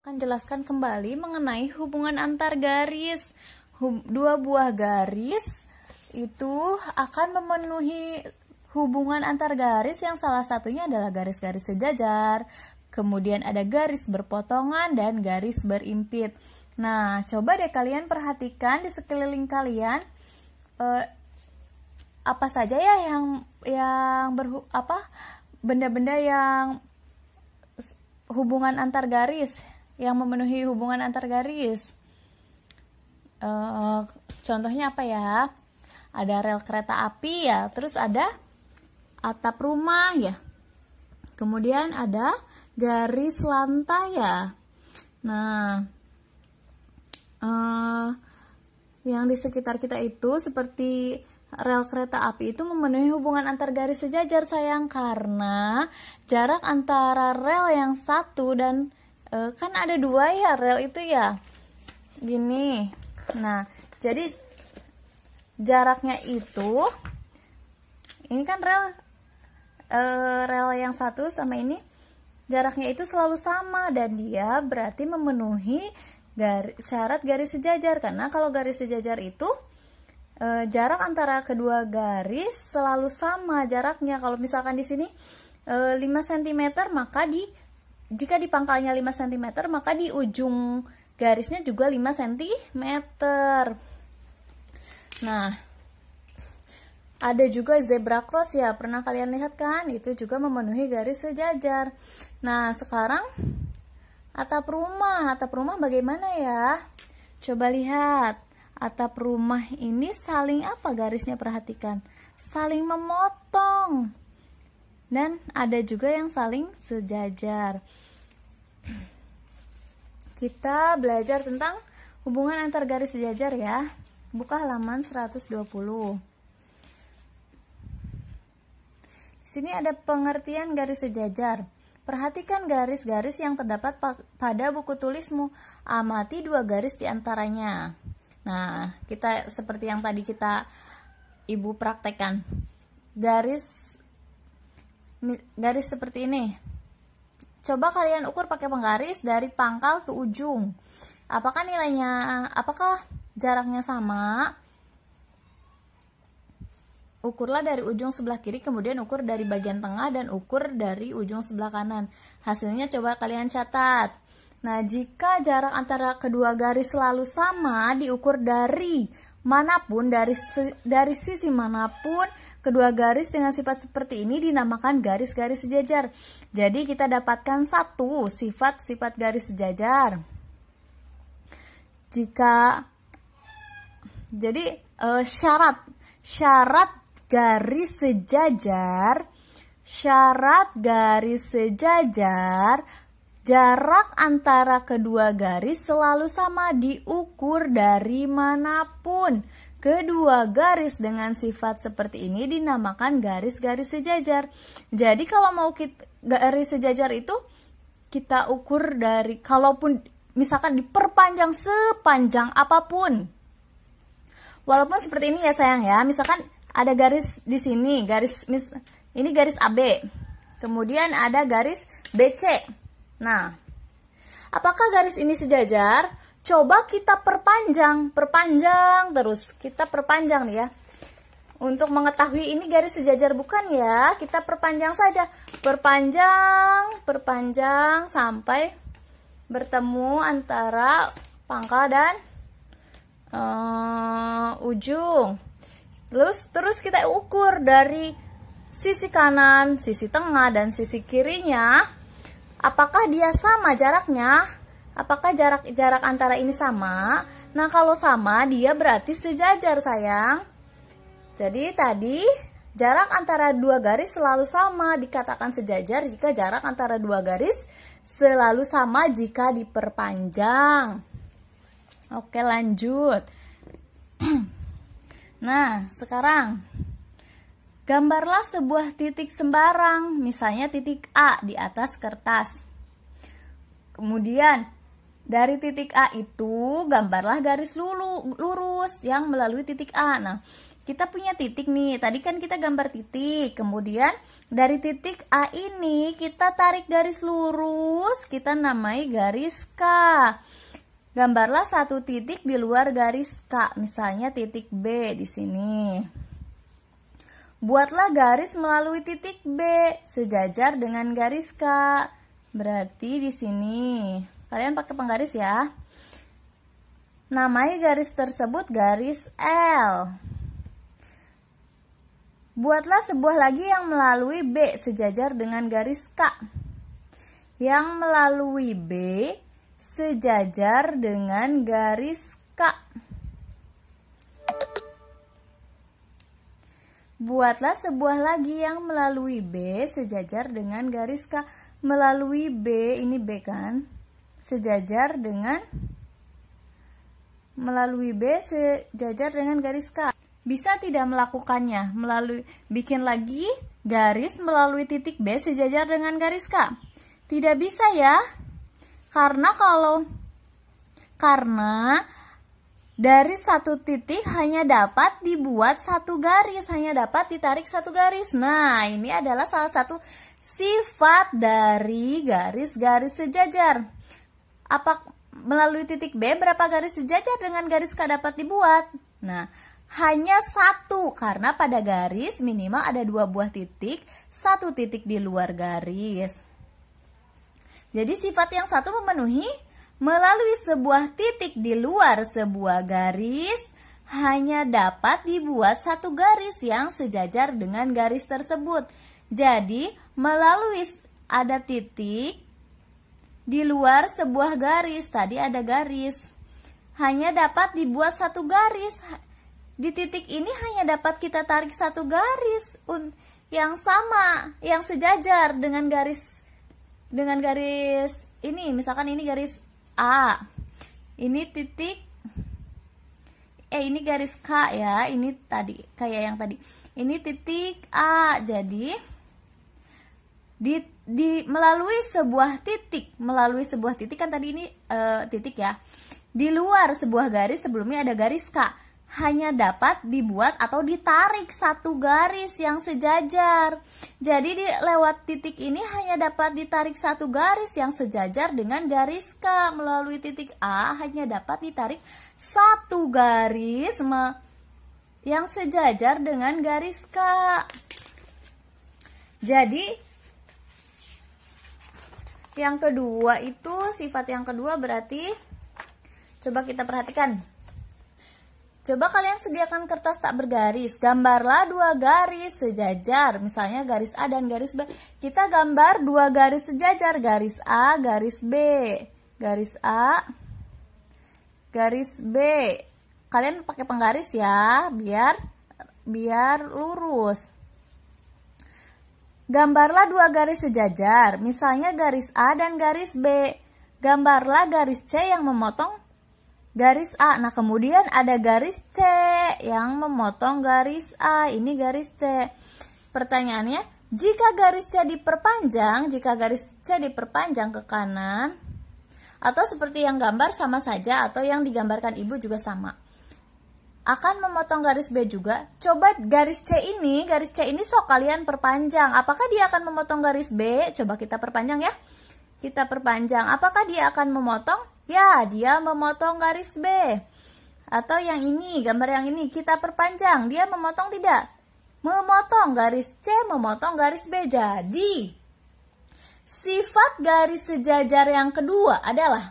Akan jelaskan kembali mengenai hubungan antar garis. Dua buah garis itu akan memenuhi hubungan antar garis yang salah satunya adalah garis-garis sejajar, kemudian ada garis berpotongan dan garis berimpit. Nah, coba deh kalian perhatikan di sekeliling kalian apa saja ya yang benda-benda yang hubungan antar garis, yang memenuhi hubungan antar garis. Contohnya apa ya? Ada rel kereta api ya, terus ada atap rumah ya. Kemudian ada garis lantai ya. Nah, yang di sekitar kita itu seperti rel kereta api itu memenuhi hubungan antar garis sejajar sayang, karena jarak antara rel yang satu dan kan ada dua ya rel itu ya, gini. Nah, jadi jaraknya itu, ini kan rel yang satu sama ini jaraknya itu selalu sama, dan dia berarti memenuhi syarat garis sejajar. Karena kalau garis sejajar itu jarak antara kedua garis selalu sama jaraknya. Kalau misalkan di sini 5 cm, maka jika di pangkalnya 5 cm, maka di ujung garisnya juga 5 cm. Nah, ada juga zebra cross ya, pernah kalian lihat kan? Itu juga memenuhi garis sejajar. Nah, sekarang atap rumah bagaimana ya? Coba lihat, atap rumah ini saling apa garisnya? Perhatikan, saling memotong. Dan ada juga yang saling sejajar. Kita belajar tentang hubungan antar garis sejajar ya. Buka halaman 120. Di sini ada pengertian garis sejajar. Perhatikan garis-garis yang terdapat pada buku tulismu. Amati dua garis di antaranya. Nah, kita seperti yang tadi Ibu praktekkan. Garis seperti ini. Coba kalian ukur pakai penggaris dari pangkal ke ujung. Apakah jaraknya sama? Ukurlah dari ujung sebelah kiri, kemudian ukur dari bagian tengah, dan ukur dari ujung sebelah kanan. Hasilnya coba kalian catat. Nah, jika jarak antara kedua garis selalu sama, diukur dari manapun, dari sisi manapun, kedua garis dengan sifat seperti ini dinamakan garis-garis sejajar. Jadi kita dapatkan satu sifat-sifat garis sejajar. Syarat garis sejajar, jarak antara kedua garis selalu sama, diukur dari manapun. Kedua garis dengan sifat seperti ini dinamakan garis-garis sejajar. Jadi kalau mau garis sejajar itu kita ukur dari, kalaupun misalkan diperpanjang sepanjang apapun. Walaupun seperti ini ya sayang ya. Misalkan ada garis di sini, ini garis AB. Kemudian ada garis BC. Nah, apakah garis ini sejajar? Coba kita perpanjang terus. Kita perpanjang nih ya. Untuk mengetahui ini garis sejajar bukan ya, kita perpanjang saja. Perpanjang sampai bertemu antara pangkal dan ujung. Terus kita ukur dari sisi kanan, sisi tengah, dan sisi kirinya. Apakah dia sama jaraknya? Apakah jarak antara ini sama? Nah, kalau sama, dia berarti sejajar sayang. Jadi tadi jarak antara dua garis selalu sama, dikatakan sejajar jika jarak antara dua garis selalu sama jika diperpanjang. Oke, lanjut. Nah, sekarang gambarlah sebuah titik sembarang, misalnya titik A di atas kertas. Kemudian dari titik A itu gambarlah garis lurus yang melalui titik A. Nah, kita punya titik nih. Tadi kan kita gambar titik. Kemudian dari titik A ini kita tarik garis lurus, kita namai garis K. Gambarlah satu titik di luar garis K, misalnya titik B di sini. Buatlah garis melalui titik B sejajar dengan garis K. Berarti di sini kalian pakai penggaris ya. Namai garis tersebut garis L. Buatlah sebuah lagi yang melalui B sejajar dengan garis K. Yang melalui B sejajar dengan garis K. Buatlah sebuah lagi yang melalui B sejajar dengan garis K. Melalui B, ini B kan, sejajar dengan melalui B sejajar dengan garis K. Bisa tidak melakukannya? Bikin lagi garis melalui titik B sejajar dengan garis K. Tidak bisa ya. Karena dari satu titik hanya dapat dibuat satu garis, hanya dapat ditarik satu garis. Nah, ini adalah salah satu sifat dari garis-garis sejajar. Melalui titik B berapa garis sejajar dengan garis K dapat dibuat? Nah, hanya satu, karena pada garis minimal ada 2 buah titik, 1 titik di luar garis. Jadi sifat yang satu memenuhi. Melalui sebuah titik di luar sebuah garis hanya dapat dibuat satu garis yang sejajar dengan garis tersebut. Jadi melalui ada titik di luar sebuah garis, tadi ada garis, hanya dapat dibuat satu garis. Di titik ini hanya dapat kita tarik satu garis yang sama, yang sejajar dengan garis ini. Misalkan ini garis A, ini titik ini garis K ya, ini tadi kayak yang tadi, ini titik A. Jadi melalui sebuah titik kan tadi ini titik ya, di luar sebuah garis sebelumnya ada garis K, hanya dapat dibuat atau ditarik satu garis yang sejajar. Jadi lewat titik ini hanya dapat ditarik satu garis yang sejajar dengan garis K. Melalui titik A hanya dapat ditarik satu garis yang sejajar dengan garis K. Jadi yang kedua itu, sifat yang kedua berarti, coba kita perhatikan. Coba kalian sediakan kertas tak bergaris. Gambarlah 2 garis sejajar. Misalnya garis A dan garis B. Kita gambar 2 garis sejajar. Garis A, garis B. Garis A, garis B. Kalian pakai penggaris ya, biar lurus. Gambarlah 2 garis sejajar. Misalnya garis A dan garis B. Gambarlah garis C yang memotong garis A. Nah, kemudian ada garis C yang memotong garis A. Ini garis C. Pertanyaannya, jika garis C diperpanjang ke kanan, atau seperti yang gambar sama saja, atau yang digambarkan ibu juga sama, akan memotong garis B juga. Coba garis C ini sok kalian perpanjang. Apakah dia akan memotong garis B? Coba kita perpanjang ya. Kita perpanjang. Apakah dia akan memotong? Ya, dia memotong garis B. Atau yang ini, gambar yang ini, kita perpanjang. Dia memotong tidak? Memotong garis C, memotong garis B. Jadi, sifat garis sejajar yang kedua adalah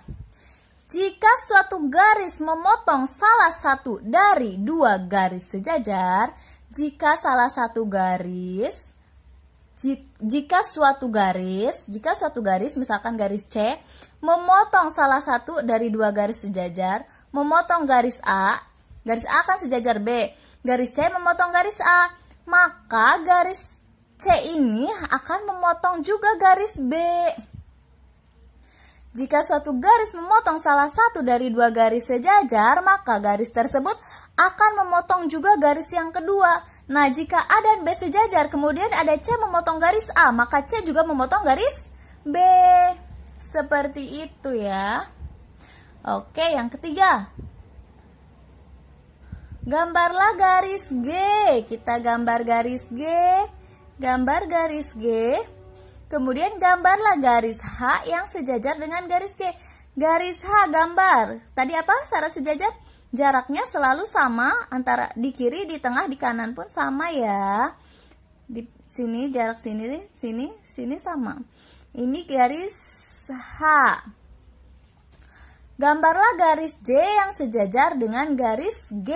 jika suatu garis memotong salah satu dari 2 garis sejajar, jika suatu garis, misalkan garis C, memotong salah satu dari 2 garis sejajar, memotong garis A kan sejajar B, garis C memotong garis A, maka garis C ini akan memotong juga garis B. Jika suatu garis memotong salah satu dari 2 garis sejajar, maka garis tersebut akan memotong juga garis yang kedua. Nah, jika A dan B sejajar, kemudian ada C memotong garis A, maka C juga memotong garis B. Seperti itu ya. Oke, yang ketiga. Gambarlah garis G. Kita gambar garis G. Gambar garis G. Kemudian gambarlah garis H yang sejajar dengan garis G. Garis H gambar. Tadi apa syarat sejajar? Jaraknya selalu sama antara di kiri, di tengah, di kanan pun sama ya. Di sini jarak sini sama. Ini garis H. Gambarlah garis J yang sejajar dengan garis G.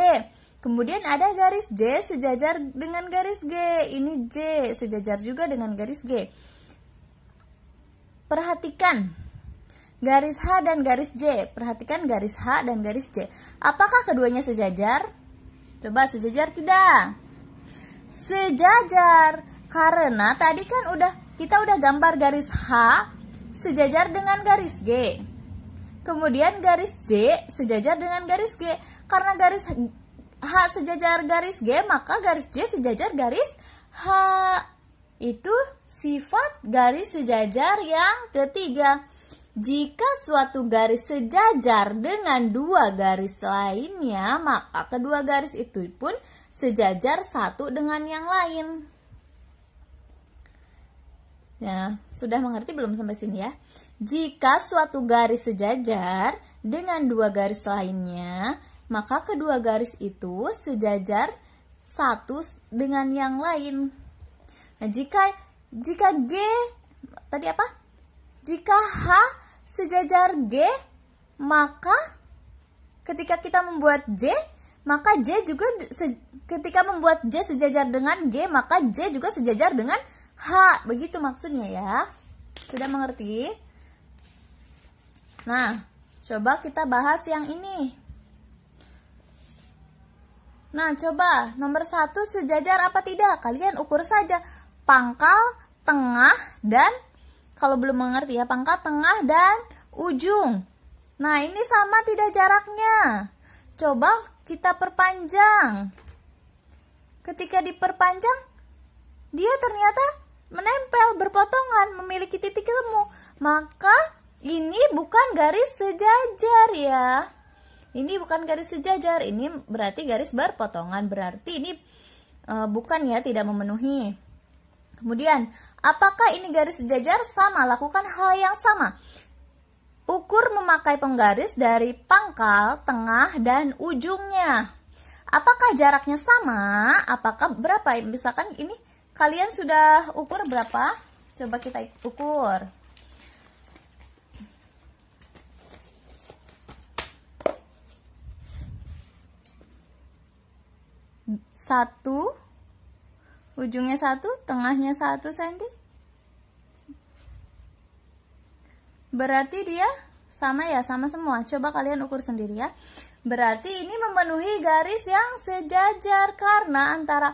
Kemudian ada garis J sejajar dengan garis G. Ini J sejajar juga dengan garis G. Perhatikan garis H dan garis J. Perhatikan garis H dan garis J. Apakah keduanya sejajar? Coba sejajar tidak? Sejajar. Karena tadi kan kita udah gambar garis H sejajar dengan garis G. Kemudian garis J sejajar dengan garis G. Karena garis H sejajar garis G, maka garis J sejajar garis H. Itu sifat garis sejajar yang ketiga. Jika suatu garis sejajar dengan dua garis lainnya, maka kedua garis itu pun sejajar satu dengan yang lain. Ya, sudah mengerti belum sampai sini ya? Jika suatu garis sejajar dengan dua garis lainnya, maka kedua garis itu sejajar satu dengan yang lain. Nah, jika G tadi apa? Jika H sejajar G, maka ketika kita membuat J, maka J juga ketika membuat J sejajar dengan G, maka J juga sejajar dengan H. Begitu maksudnya ya. Sudah mengerti? Nah, coba kita bahas yang ini. Nah, coba nomor 1 sejajar apa tidak? Kalian ukur saja pangkal, tengah, dan kalau belum mengerti ya, pangkal, tengah, dan ujung. Nah, ini sama tidak jaraknya? Coba kita perpanjang. Ketika diperpanjang, dia ternyata menempel, berpotongan, memiliki titik temu. Maka ini bukan garis sejajar ya. Ini bukan garis sejajar, ini berarti garis berpotongan. Berarti ini bukan ya, tidak memenuhi. Kemudian, apakah ini garis sejajar? Sama, lakukan hal yang sama. Ukur memakai penggaris dari pangkal, tengah, dan ujungnya. Apakah jaraknya sama? Apakah berapa? Misalkan ini kalian sudah ukur berapa? Coba kita ukur. Satu, ujungnya 1, tengahnya 1 cm. Berarti dia sama ya, sama semua. Coba kalian ukur sendiri ya. Berarti ini memenuhi garis yang sejajar karena antara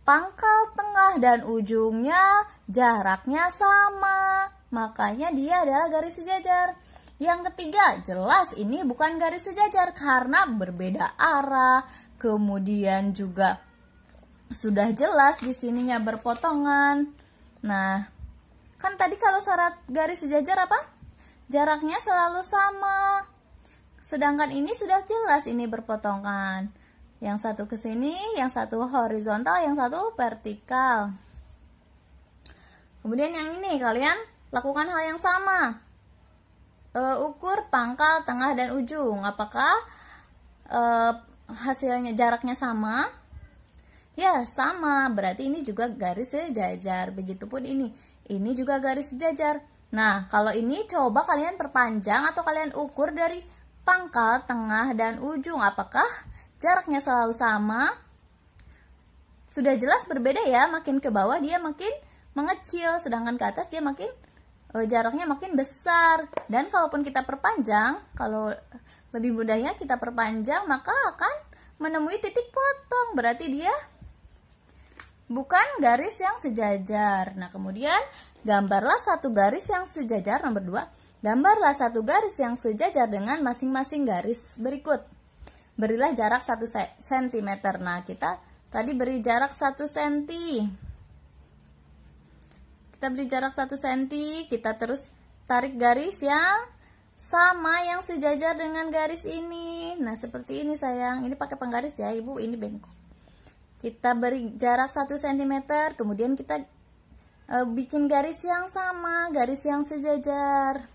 pangkal, tengah, dan ujungnya jaraknya sama. Makanya dia adalah garis sejajar. Yang ketiga, jelas ini bukan garis sejajar karena berbeda arah. Kemudian juga sudah jelas di sininya berpotongan. Nah, kan tadi kalau syarat garis sejajar apa? Jaraknya selalu sama. Sedangkan ini sudah jelas ini berpotongan. Yang satu ke sini, yang satu horizontal, yang satu vertikal. Kemudian yang ini kalian lakukan hal yang sama. Ukur pangkal, tengah, dan ujung. Apakah hasilnya jaraknya sama? Ya, sama. Berarti ini juga garis sejajar. Begitupun ini. Ini juga garis sejajar. Nah, kalau ini coba kalian perpanjang atau kalian ukur dari pangkal, tengah, dan ujung. Apakah jaraknya selalu sama? Sudah jelas berbeda ya. Makin ke bawah dia makin mengecil, sedangkan ke atas dia makin jaraknya makin besar. Dan kalaupun kita perpanjang, kalau lebih mudahnya kita perpanjang, maka akan menemui titik potong. Berarti dia bukan garis yang sejajar. Nah, kemudian gambarlah satu garis yang sejajar. Nomor 2, gambarlah satu garis yang sejajar dengan masing-masing garis berikut. Berilah jarak 1 cm. Nah, kita tadi beri jarak 1 cm. Kita beri jarak 1 cm. Kita terus tarik garis yang sama yang sejajar dengan garis ini. Nah, seperti ini sayang. Ini pakai penggaris ya, Ibu. Ini bengkok. Kita beri jarak 1 cm, kemudian kita bikin garis yang sama, garis yang sejajar.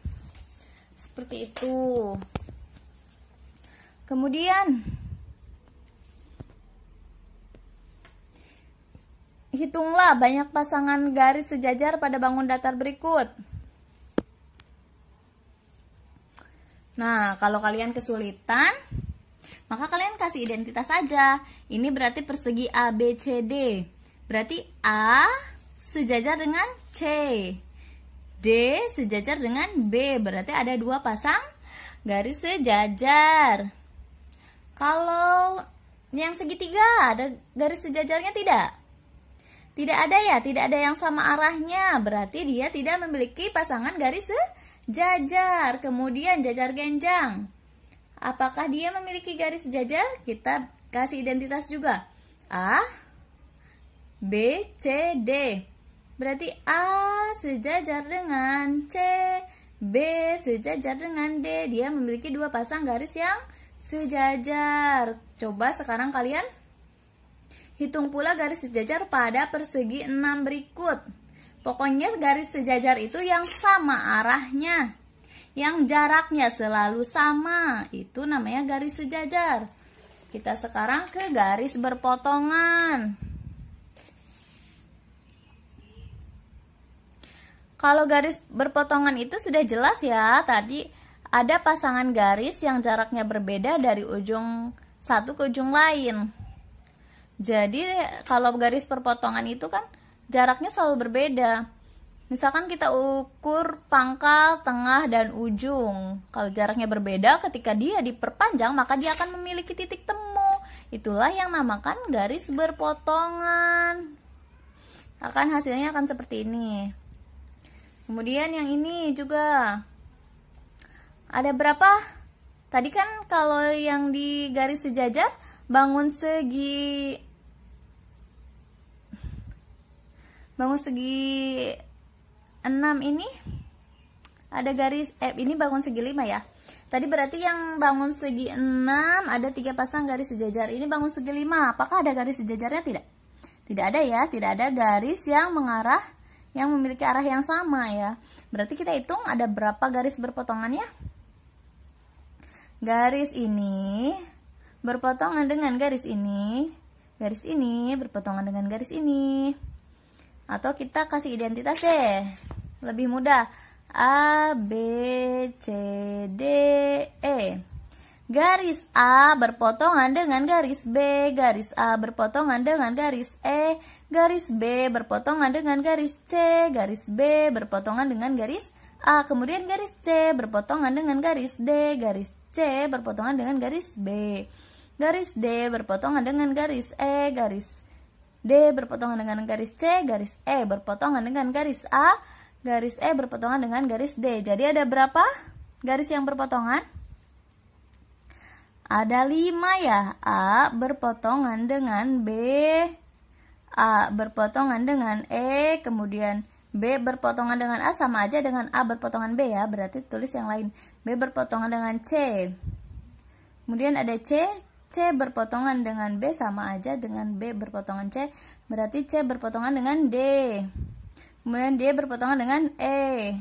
Seperti itu. Kemudian hitunglah banyak pasangan garis sejajar pada bangun datar berikut. Nah, kalau kalian kesulitan, maka kalian kasih identitas saja. Ini berarti persegi A, B, C, D. Berarti A sejajar dengan C. D sejajar dengan B. Berarti ada 2 pasang garis sejajar. Kalau yang segitiga, ada garis sejajarnya tidak? Tidak ada ya, tidak ada yang sama arahnya. Berarti dia tidak memiliki pasangan garis sejajar. Kemudian jajar genjang. Apakah dia memiliki garis sejajar? Kita kasih identitas juga. A, B, C, D. Berarti A sejajar dengan C, B sejajar dengan D. Dia memiliki 2 pasang garis yang sejajar. Coba sekarang kalian hitung pula garis sejajar pada persegi 6 berikut. Pokoknya garis sejajar itu yang sama arahnya, yang jaraknya selalu sama. Itu namanya garis sejajar. Kita sekarang ke garis berpotongan. Kalau garis berpotongan itu sudah jelas ya. Tadi ada pasangan garis yang jaraknya berbeda dari ujung satu ke ujung lain. Jadi kalau garis perpotongan itu kan jaraknya selalu berbeda. Misalkan kita ukur pangkal, tengah, dan ujung. Kalau jaraknya berbeda, ketika dia diperpanjang maka dia akan memiliki titik temu. Itulah yang namakan garis berpotongan. Hasilnya akan seperti ini. Kemudian yang ini juga ada berapa? Tadi kan kalau yang di garis sejajar bangun segi 6 ini ada garis ini bangun segi 5 ya. Tadi berarti yang bangun segi 6 ada 3 pasang garis sejajar. Ini bangun segi 5. Apakah ada garis sejajarnya? Tidak. Tidak ada ya, tidak ada garis yang mengarah yang memiliki arah yang sama ya. Berarti kita hitung ada berapa garis berpotongannya? Garis ini berpotongan dengan garis ini berpotongan dengan garis ini. Atau kita kasih identitas deh, lebih mudah. A, B, C, D, E. Garis A berpotongan dengan garis B, garis A berpotongan dengan garis E, garis B berpotongan dengan garis C, garis B berpotongan dengan garis A, kemudian garis C berpotongan dengan garis D, garis C berpotongan dengan garis B, garis D berpotongan dengan garis E, garis D berpotongan dengan garis C, garis E berpotongan dengan garis A, garis E berpotongan dengan garis D. Jadi ada berapa garis yang berpotongan? Ada 5 ya. A berpotongan dengan B, A berpotongan dengan E, kemudian B berpotongan dengan A sama aja dengan A berpotongan B ya. Berarti tulis yang lain. B berpotongan dengan C. Kemudian ada C, C berpotongan dengan B sama aja dengan B berpotongan C. Berarti C berpotongan dengan D. Kemudian D berpotongan dengan E.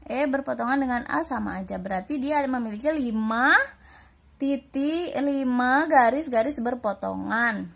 E berpotongan dengan A sama aja. Berarti dia memiliki 5 garis-garis berpotongan.